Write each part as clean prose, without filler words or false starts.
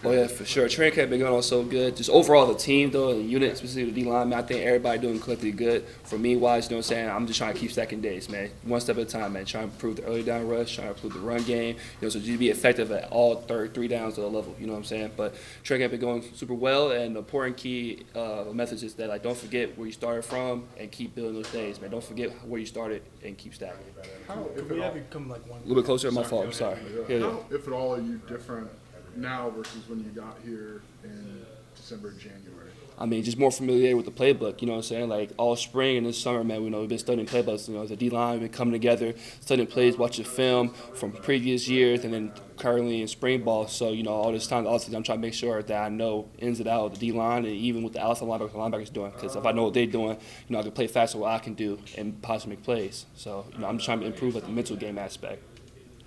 Oh yeah, for sure. Training camp been going on so good. Just overall the team though, the unit, specifically the D line, man, I think everybody doing collectively good. For me wise, you know what I'm saying? I'm just trying to keep stacking days, man. One step at a time, man. Trying to improve the early down rush, trying to improve the run game. So just be effective at all three downs of the level. You know what I'm saying? But training camp been going super well, and the important key message is that like don't forget where you started from and keep building those days, man. Don't forget where you started and keep stacking. How, if We at have all, you come like one. A little bit closer to my fault. I'm sorry. Yeah. how, if at all, are you different now versus when you got here in December, January? I mean, just more familiar with the playbook, you know what I'm saying? Like, all spring and this summer, man, we've been studying playbooks. You know, the D-line, we've been coming together, studying plays, watching film from previous years, and then currently in spring ball. So, you know, all this time, I'm trying to make sure that I know ins and outs of the D-line and even what the outside linebackers doing. Because if I know what they're doing, you know, I can play faster what I can do and possibly make plays. So, you know, I'm just trying to improve at the mental game aspect.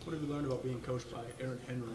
What have you learned about being coached by Eric Henry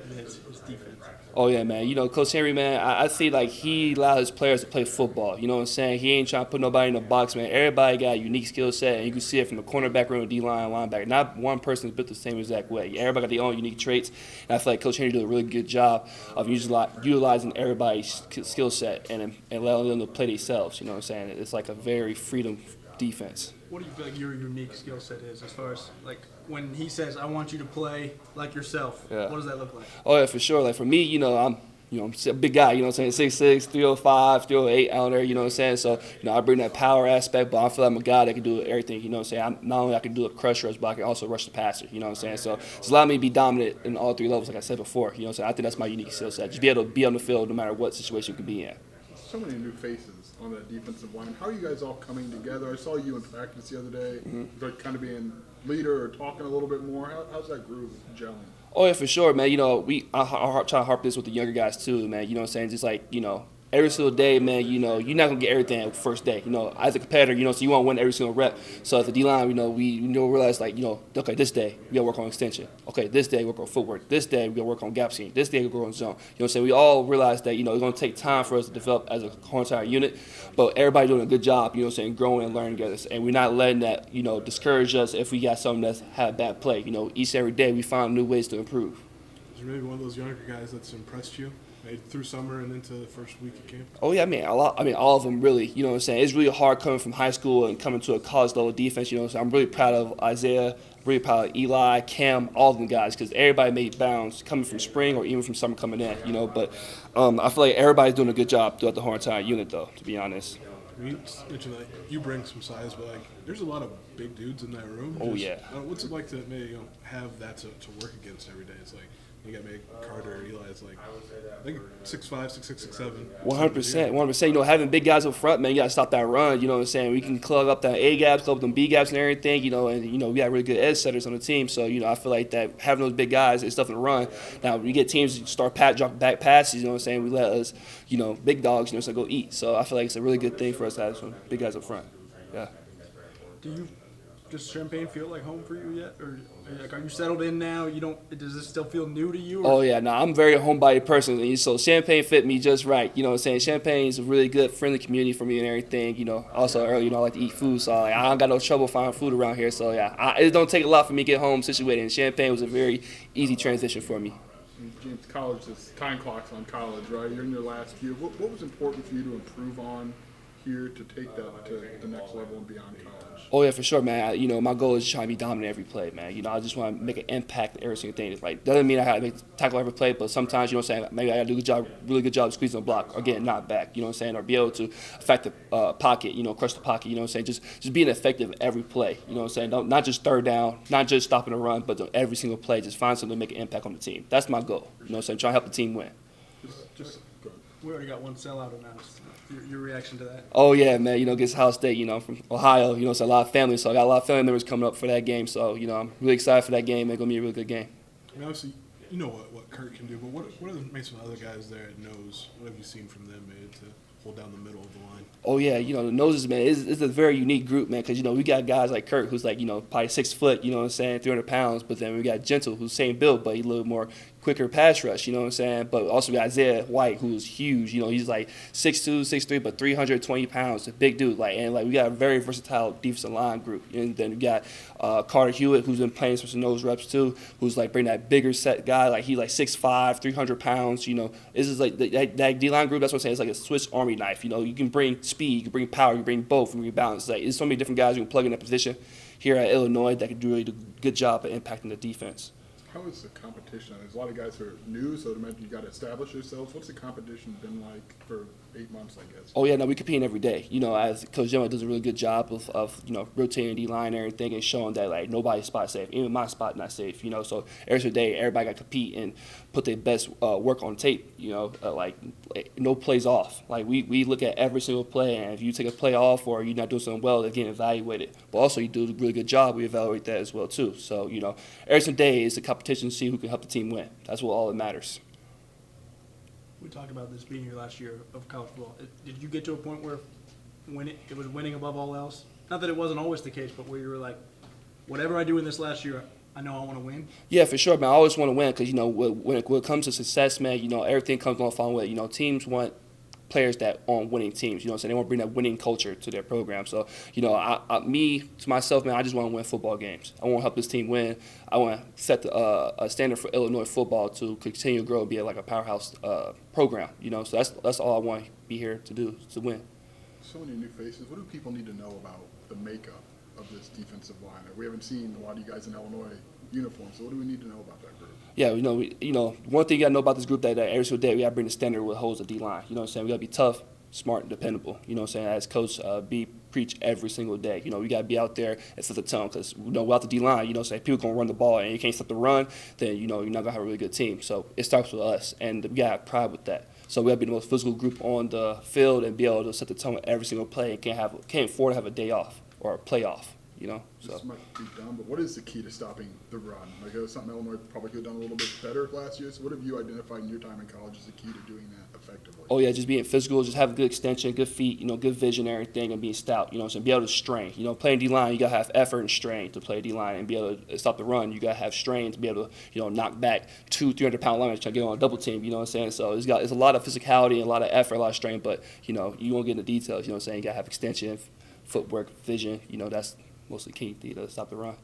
and his defense? Oh, yeah, man. You know, Coach Henry, man, I see, like, he allows his players to play football. You know what I'm saying? He ain't trying to put nobody in a box, man. Everybody got a unique skill set, and you can see it from the cornerback room, D-line, linebacker. Not one person is built the same exact way. Everybody got their own unique traits, and I feel like Coach Henry did a really good job of utilizing everybody's skill set and allowing them to play themselves. You know what I'm saying? It's like a very freedom defense. What do you feel like your unique skill set is as far as like when he says, "I want you to play like yourself"? Yeah. What does that look like? Oh, yeah, for sure. Like, for me, you know, I'm a big guy, you know what I'm saying, 6'6", 305, 308 out there, you know what I'm saying? So, you know, I bring that power aspect, but I feel like I'm a guy that can do everything, you know what I'm saying? Not only I can do a crush rush, but I can also rush the passer, you know what I'm saying? So it's allowed me to be dominant in all three levels, like I said before, you know what I'm saying? I think that's my unique skill set, just be able to be on the field no matter what situation you can be in. So many new faces on that defensive line. How are you guys all coming together? I saw you in practice the other day, like kind of being leader or talking a little bit more. How's that groove gelling? Oh, yeah, for sure, man. You know, I try to harp this with the younger guys, too, man. You know what I'm saying? Just like, you know, every single day, man, you know, you're not going to get everything first day. You know, as a competitor, you know, so you want to win every single rep. So at the D-line, you know, we realize, like, you know, okay, this day, we got to work on extension. Okay, this day, we work on footwork. This day, we got to work on gap scheme. This day, we work on zone. You know what I'm saying? We all realize that, you know, it's going to take time for us to develop as a whole entire unit, but everybody doing a good job, you know what I'm saying, growing and learning together. And we're not letting that, you know, discourage us if we got something that's had bad play. You know, each and every day, we find new ways to improve. Is there maybe one of those younger guys that's impressed you, maybe through summer and into the first week of camp? Oh yeah, all of them really. You know what I'm saying? It's really hard coming from high school and coming to a college level defense. You know what I'm saying? I'm really proud of Isaiah, really proud of Eli, Cam, all of them guys, because everybody made bounds coming from spring or even from summer coming in. You know, but I feel like everybody's doing a good job throughout the whole entire unit, though. To be honest. You mentioned that you bring some size, but like, there's a lot of big dudes in that room. Oh, yeah. What's it like to maybe have that to work against every day? It's like you got maybe Carter or Eli. It's like I think 6'5", 6'6", 6'7". 100%. You know, having big guys up front, man, you got to stop that run. You know what I'm saying? We can plug up that A gaps, plug up them B gaps and everything. You know, and you know we got really good edge setters on the team. So you know, I feel like that having those big guys is stuff in the run. Now we get teams to start drop back passes. You know what I'm saying? We let us, you know, big dogs, you know, so go eat. So I feel like it's a really good thing for us to have some big guys up front. Yeah. Does Champaign feel like home for you yet, or like are you settled in now? Does this still feel new to you? Oh yeah, no, I'm a very homebody person, so Champaign fit me just right. You know what I'm saying? Champagne's a really good, friendly community for me and everything. You know, also early, you know, I like to eat food, so I don't got no trouble finding food around here. So yeah, it don't take a lot for me to get home situated, and Champaign was a very easy transition for me. James, college is time clocks on college, right? You're in your last year. What was important for you to improve on here to take that to the next level and beyond college? Oh yeah, for sure, man. You know, my goal is to try to be dominant every play, man. You know, I just want to make an impact every single thing. It's like doesn't mean I have to tackle every play, but sometimes you know what I'm saying. Maybe I got to do really good job squeezing the block or getting knocked back. You know what I'm saying, or be able to affect the pocket. You know, crush the pocket. You know what I'm saying, just being effective every play. You know what I'm saying, not just third down, not just stopping the run, but every single play, just find something to make an impact on the team. That's my goal. You know what I'm saying, trying to help the team win. We already got one sellout announced. Your reaction to that? Oh yeah, man. You know, against Ohio State. You know, from Ohio. You know, it's a lot of family, so I got a lot of family members coming up for that game. So you know, I'm really excited for that game. It's gonna be a really good game. I mean, obviously, you know what Kurt can do, but what are maybe some other guys there knows? What have you seen from them maybe to hold down the middle of the line? Oh yeah, you know the noses, man. It's a very unique group, man. Because you know we got guys like Kurt, who's like probably 6 foot, you know what I'm saying, 300 pounds. But then we got Gentle, who's same build, but he's a little more quicker pass rush, you know what I'm saying? But also we got Isaiah White, who's huge. You know, he's like 6'2", 6'3", but 320 pounds, a big dude. And we got a very versatile defensive line group. And then we got Carter Hewitt, who's been playing some nose reps too, who's like bringing that bigger set guy. Like he's like 6'5", 300 pounds. You know, this is like that D line group. That's what I'm saying. It's like a Swiss Army knife. You know, you can bring speed, you can bring power, you can bring both, you can bring balance. Like there's so many different guys you can plug in that position here at Illinois that can do really do a good job at impacting the defense. How is the competition? There's a lot of guys who are new, so you got to establish yourselves. What's the competition been like for 8 months, I guess? Oh, yeah, no, we compete every day. You know, as Coach Jim does a really good job of you know, rotating D-line and everything and showing that, like, nobody's spot safe. Even my spot not safe, you know. So every single day, everybody got to compete and put their best work on tape, you know, like no plays off. Like, we look at every single play, and if you take a play off or you're not doing something well, they're getting evaluated. But also, you do a really good job, we evaluate that as well, too. So, you know, every single day is a competition to see who can help the team win. That's what all that matters. We talked about this being your last year of college football. Did you get to a point where it was winning above all else? Not that it wasn't always the case, but where you were like, whatever I do in this last year, I know I want to win? Yeah, for sure, man. I always want to win because, you know, when it comes to success, man, you know, everything comes along fine with it. You know, teams want players that on winning teams, you know what I'm saying? They want to bring that winning culture to their program. So, you know, to myself, man, I just want to win football games. I want to help this team win. I want to set a standard for Illinois football to continue to grow and be like a powerhouse program, you know? So that's all I want to be here to do, to win. So many new faces. What do people need to know about the makeup of this defensive line? We haven't seen a lot of you guys in Illinois uniforms, so what do we need to know about that group? Yeah, you know, one thing you got to know about this group that every single day we got to bring the standard what holds the D-line. You know what I'm saying? We got to be tough, smart, and dependable. You know what I'm saying? As Coach B preach every single day. You know, we got to be out there and set the tone because, you know, without the D-line, you know, say people going to run the ball and you can't stop the run, then, you know, you're not going to have a really good team. So it starts with us, and we got pride with that. So we got to be the most physical group on the field and be able to set the tone every single play and can't afford to have a day off or a play off. You know, so. This might be dumb, but what is the key to stopping the run? Like, it was something Illinois probably could have done a little bit better last year. So what have you identified in your time in college as the key to doing that effectively? Oh, yeah, just being physical, just have good extension, good feet, you know, good vision and everything, and being stout, you know, so be able to strain. You know, playing D-line, you got to have effort and strain to play D-line and be able to stop the run. You got to have strain to be able to, you know, knock back 200-300-pound linemen trying to get on a double team, you know what I'm saying? So it's a lot of physicality and a lot of effort, a lot of strain, but, you know, you won't get into details, you know what I'm saying? You got to have extension, footwork, vision, you know, that's mostly key to stop the run.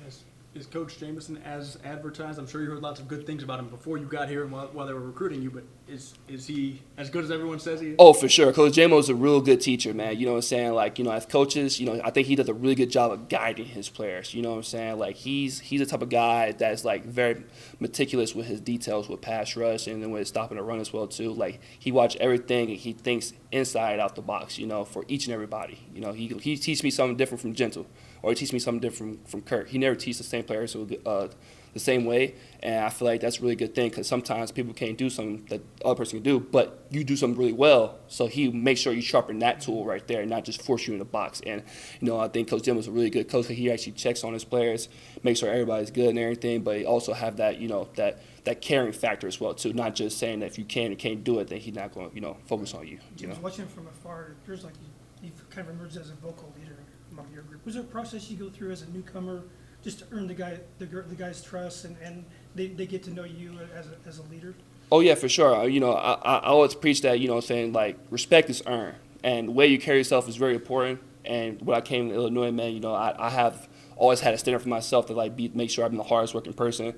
Yes. Is Coach Jameson as advertised? I'm sure you heard lots of good things about him before you got here and while they were recruiting you, but is he as good as everyone says he is? Oh, for sure. Coach Jamo's a real good teacher, man. You know what I'm saying? Like, you know, as coaches, you know, I think he does a really good job of guiding his players. You know what I'm saying? Like, he's the type of guy that's, like, very meticulous with his details with pass rush and then with stopping the run as well, too. Like, he watches everything and he thinks inside out the box, you know, for each and everybody. You know, he teaches me something different from Gentle or he teaches me something different from Kirk. He never teaches the same players the same way, and I feel like that's a really good thing because sometimes people can't do something that the other person can do, but you do something really well, so he makes sure you sharpen that tool right there and not just force you in the box. And, you know, I think Coach Jim was a really good coach. He actually checks on his players, makes sure everybody's good and everything, but he also have that, you know, that caring factor as well, too, not just saying that if you can or can't do it, then he's not going to, you know, focus on you. James, watching from afar, it appears like you've kind of emerged as a vocal leader among your group. Was there a process you go through as a newcomer just to earn the guy's trust and they get to know you as a leader? Oh, yeah, for sure. You know, I always preach that, you know, saying, like, respect is earned. And the way you carry yourself is very important. And when I came to Illinois, man, you know, I have always had a standard for myself to, like, make sure I'm the hardest working person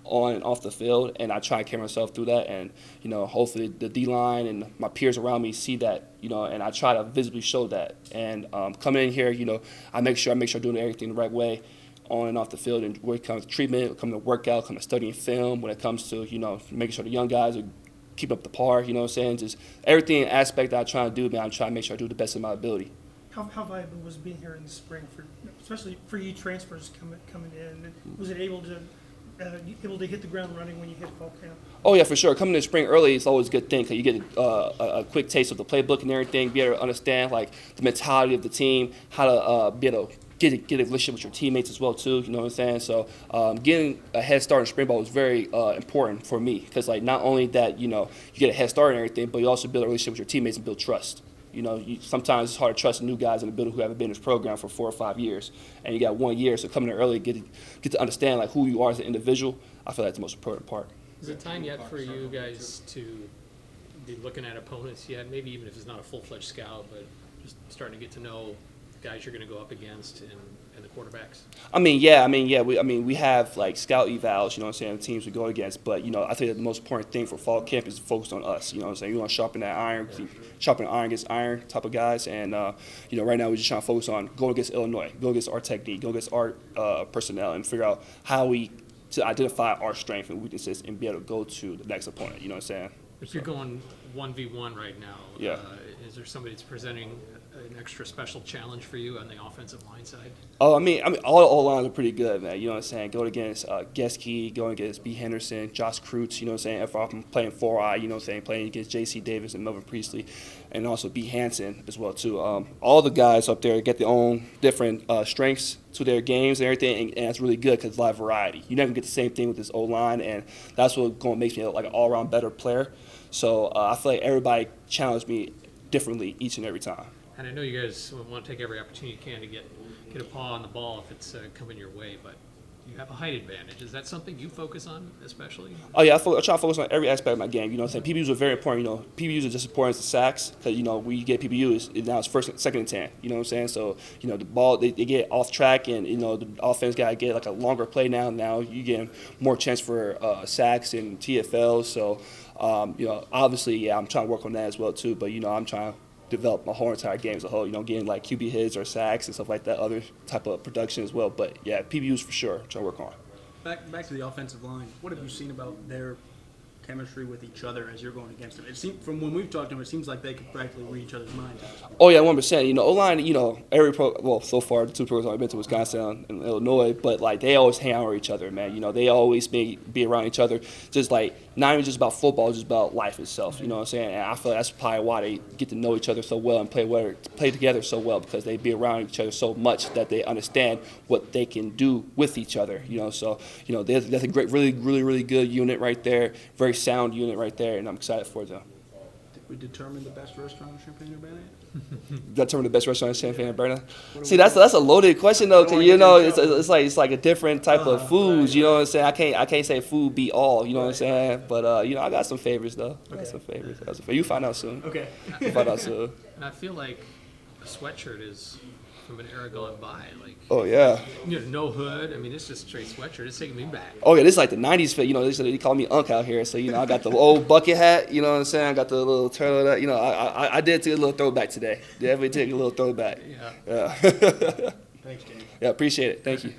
on and off the field. And I try to carry myself through that. And, you know, hopefully the D-line and my peers around me see that, you know, and I try to visibly show that. And coming in here, you know, I make sure I'm doing everything the right way on and off the field, and when it comes to treatment, when it comes to workout, when it comes to studying film, when it comes to, you know, making sure the young guys are keep up the par, you know what I'm saying? Just everything aspect that I try to do, man, I'm trying to make sure I do the best of my ability. How valuable was being here in the spring especially for you transfers coming in? Was it able to hit the ground running when you hit fall camp? Oh, yeah, for sure. Coming in the spring early is always a good thing because you get a quick taste of the playbook and everything, be able to understand, like, the mentality of the team, how to be able to get a relationship with your teammates as well, too, you know what I'm saying? So getting a head start in spring ball was very important for me because, like, not only that, you know, you get a head start and everything, but you also build a relationship with your teammates and build trust. You know, sometimes it's hard to trust new guys in the building who haven't been in this program for 4 or 5 years, and you got 1 year, so coming in early, get to understand, like, who you are as an individual. I feel that's the most important part. Is it time yet for you guys to be looking at opponents yet? Maybe even if it's not a full-fledged scout, but just starting to get to know guys you're going to go up against and the quarterbacks? We have like scout evals, you know what I'm saying, teams we go against. But, you know, I think that the most important thing for fall camp is to focus on us, you know what I'm saying. You want to sharpen that iron, sharpen iron against iron type of guys. And, you know, right now we're just trying to focus on going against Illinois, go against our technique, go against our personnel, and figure out how we to identify our strengths and weaknesses and be able to go to the next opponent, you know what I'm saying. If you're going 1v1 right now, Yeah. Is there somebody that's presenting an extra special challenge for you on the offensive line side? Oh, I mean, all lines are pretty good, man. You know what I'm saying? Going against Geske, going against B. Henderson, Josh Kreutz, you know what I'm saying? If I'm playing 4-eye, you know what I'm saying? Playing against J.C. Davis and Melvin Priestley, and also B. Hansen as well, too. All the guys up there get their own different strengths to their games and everything, and it's really good because it's a lot of variety. You're not going to get the same thing with this O-line, and that's what makes me like an all-around better player. So I feel like everybody challenged me differently each and every time. And I know you guys want to take every opportunity you can to get a paw on the ball if it's coming your way, but you have a height advantage. Is that something you focus on especially? Oh, yeah, I try to focus on every aspect of my game. You know what I'm saying? PBUs are very important. You know, PBUs are just as important as the sacks because, you know, when you get PBUs, now it's first, second and 10. You know what I'm saying? So, you know, the ball, they get off track and, you know, the offense got to get like a longer play now. Now you get more chance for sacks and TFLs. So, you know, obviously, yeah, I'm trying to work on that as well, too. But, you know, I'm trying to develop my whole entire game as a whole, you know, getting like QB hits or sacks and stuff like that, other type of production as well. But, yeah, PBUs for sure, trying to work on. Back to the offensive line. What have you seen about their chemistry with each other as you're going against them? It seems, from when we've talked to them, it seems like they could practically read each other's minds. Oh yeah, 100%. You know, O-line. You know, so far the two programs I've been to, Wisconsin and Illinois, but like they always hang out with each other, man. You know, they always be around each other. Just like not even just about football, just about life itself. You know what I'm saying? And I feel like that's probably why they get to know each other so well and play together so well, because they be around each other so much that they understand what they can do with each other. You know, so you know that's a great, really good unit right there. Very sound unit right there, and I'm excited for them. Did we determine the best restaurant in Champaign-Urbana? Determine the best restaurant in Champaign-Urbana. See, that's a loaded question though, cause you know it's like a different type of foods. You know what I'm saying? I can't say food be all. You know what I'm saying? But you know, I got some favorites though. I got some favorites. You find out soon. Okay. You find out soon. And I feel like a sweatshirt is from an era gone by. Like, Oh yeah. you know, no hood. I mean, it's just straight sweatshirt. It's taking me back. Oh yeah, this is like the '90s fit. You know, they call me Unc out here. So you know, I got the old bucket hat. You know what I'm saying? I got the little turtleneck. You know, I did take a little throwback today. Definitely take a little throwback. Yeah. Yeah. Thanks, James. Yeah, appreciate it. Thank you.